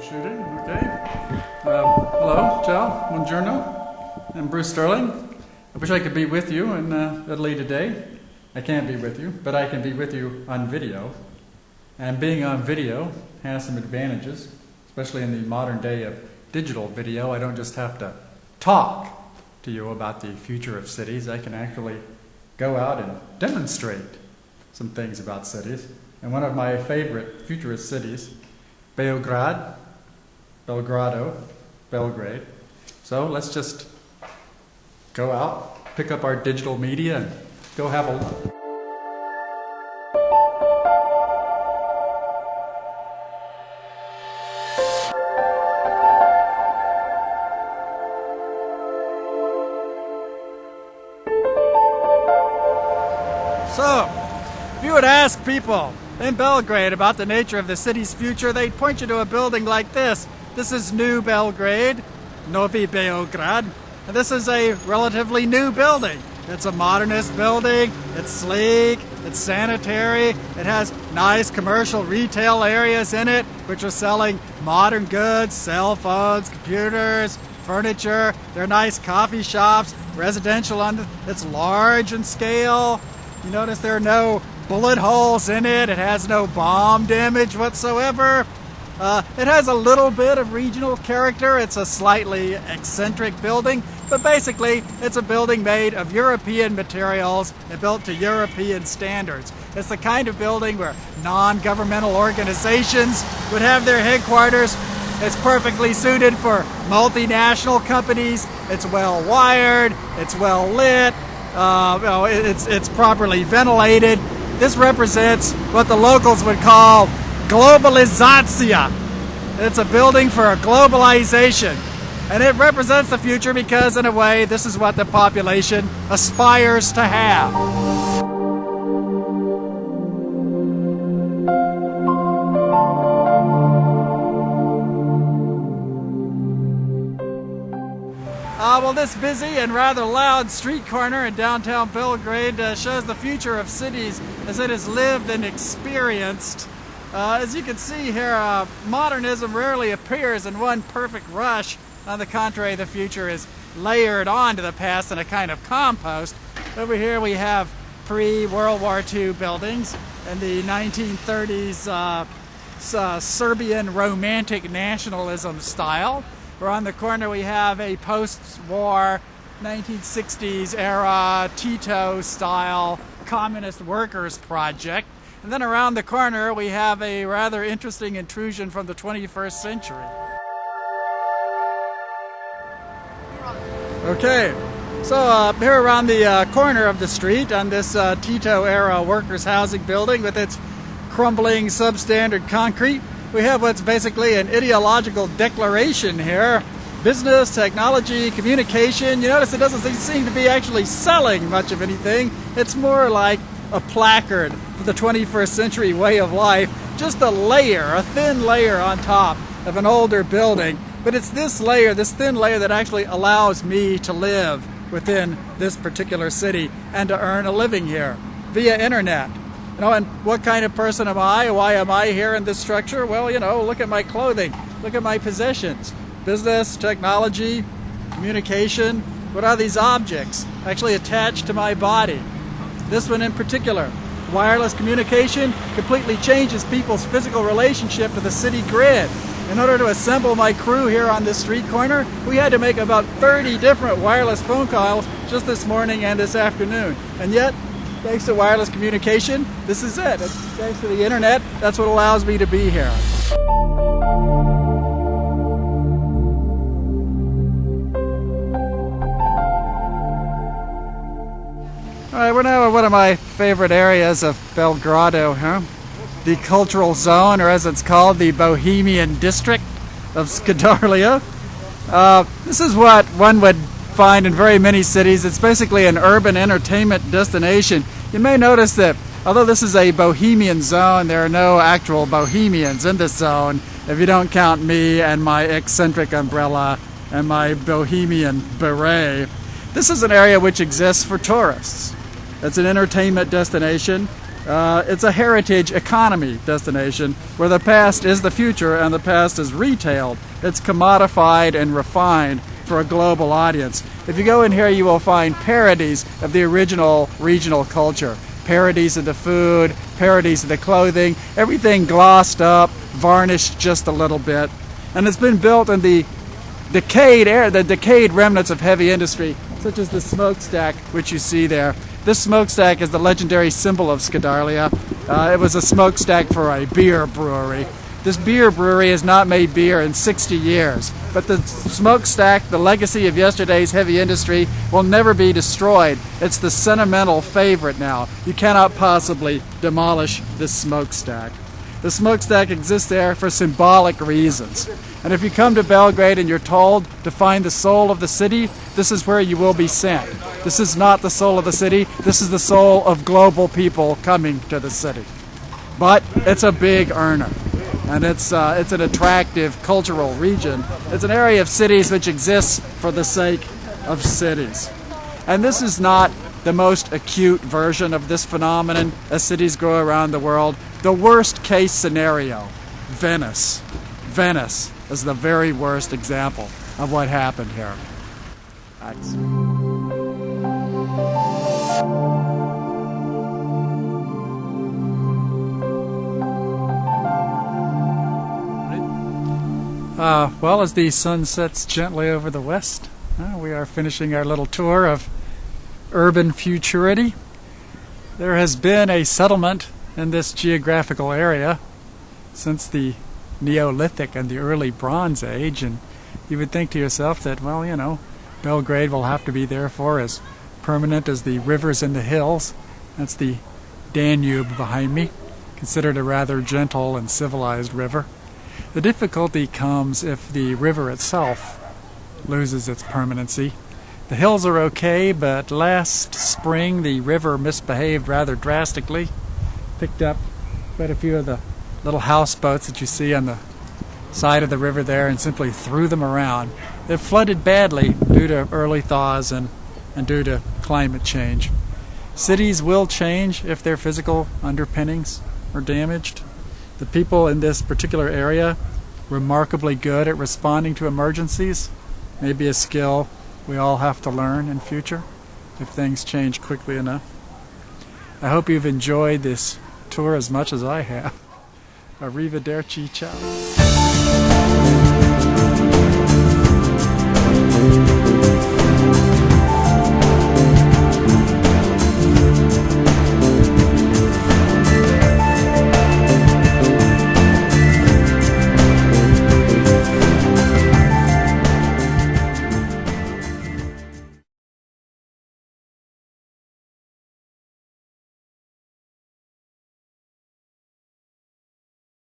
Shooting, okay. Hello, ciao, buongiorno. I'm Bruce Sterling. I wish I could be with you in Italy today. I can't be with you, but I can be with you on video. And being on video has some advantages, especially in the modern day of digital video. I don't just have to talk to you about the future of cities. I can actually go out and demonstrate some things about cities. And one of my favorite futurist cities, Belgrade. So let's just go out, pick up our digital media, and go have a look. So, if you would ask people in Belgrade about the nature of the city's future, they'd point you to a building like this. This is New Belgrade, Novi Beograd, and this is a relatively new building. It's a modernist building, it's sleek, it's sanitary, it has nice commercial retail areas in it, which are selling modern goods, cell phones, computers, furniture. There are nice coffee shops, residential, it's large in scale. You notice there are no bullet holes in it. It has no bomb damage whatsoever. It has a little bit of regional character. It's a slightly eccentric building, but basically it's a building made of European materials and built to European standards. It's the kind of building where non-governmental organizations would have their headquarters. It's perfectly suited for multinational companies. It's well wired. It's well lit. It's properly ventilated. This represents what the locals would call globalizatia. It's a building for globalization. And it represents the future because, in a way, this is what the population aspires to have. Well, this busy and rather loud street corner in downtown Belgrade shows the future of cities as it is lived and experienced. As you can see here, modernism rarely appears in one perfect rush. On the contrary, the future is layered onto the past in a kind of compost. Over here we have pre-World War II buildings and the 1930s Serbian romantic nationalism style. Where on the corner we have a post-war 1960s era Tito-style communist workers project. And then around the corner we have a rather interesting intrusion from the 21st century. Okay, so here around the corner of the street on this Tito-era workers' housing building with its crumbling substandard concrete, we have what's basically an ideological declaration here. Business, technology, communication. You notice it doesn't seem to be actually selling much of anything. It's more like a placard for the 21st century way of life. Just a layer, a thin layer on top of an older building. But it's this layer, this thin layer, that actually allows me to live within this particular city and to earn a living here via internet. And what kind of person am I? Why am I here in this structure? Well, look at my clothing. Look at my possessions. Business, technology, communication. What are these objects actually attached to my body? This one in particular. Wireless communication completely changes people's physical relationship to the city grid. In order to assemble my crew here on this street corner, we had to make about 30 different wireless phone calls just this morning and this afternoon. And yet, thanks to wireless communication, this is it. Thanks to the internet, that's what allows me to be here. All right, we're now in one of my favorite areas of Belgrado, the cultural zone, or as it's called, the Bohemian district of Skadarlia. This is what one would find in very many cities. It's basically an urban entertainment destination. You may notice that although this is a bohemian zone, there are no actual bohemians in this zone if you don't count me and my eccentric umbrella and my bohemian beret. This is an area which exists for tourists. It's an entertainment destination. It's a heritage economy destination where the past is the future and the past is retailed. It's commodified and refined for a global audience. If you go in here, you will find parodies of the original regional culture. Parodies of the food, parodies of the clothing, everything glossed up, varnished just a little bit. And it's been built in the decayed remnants of heavy industry, such as the smokestack, which you see there. This smokestack is the legendary symbol of Scadarlia. It was a smokestack for a beer brewery. This beer brewery has not made beer in 60 years, but the smokestack, the legacy of yesterday's heavy industry, will never be destroyed. It's the sentimental favorite now. You cannot possibly demolish this smokestack. The smokestack exists there for symbolic reasons. And if you come to Belgrade and you're told to find the soul of the city, this is where you will be sent. This is not the soul of the city. This is the soul of global people coming to the city. But it's a big earner, and it's an attractive cultural region. It's an area of cities which exists for the sake of cities. And this is not the most acute version of this phenomenon as cities grow around the world. The worst case scenario, Venice. Venice is the very worst example of what happened here. Thanks. Well, as the sun sets gently over the west, we are finishing our little tour of urban futurity. There has been a settlement in this geographical area since the Neolithic and the early Bronze Age, and you would think to yourself that, well, you know, Belgrade will have to be therefore as permanent as the rivers in the hills. That's the Danube behind me, considered a rather gentle and civilized river. The difficulty comes if the river itself loses its permanency. The hills are okay, but last spring the river misbehaved rather drastically, picked up quite a few of the little houseboats that you see on the side of the river there and simply threw them around. It flooded badly due to early thaws and due to climate change. Cities will change if their physical underpinnings are damaged. The people in this particular area, remarkably good at responding to emergencies, may be a skill we all have to learn in future if things change quickly enough. I hope you've enjoyed this tour as much as I have. Arrivederci, ciao.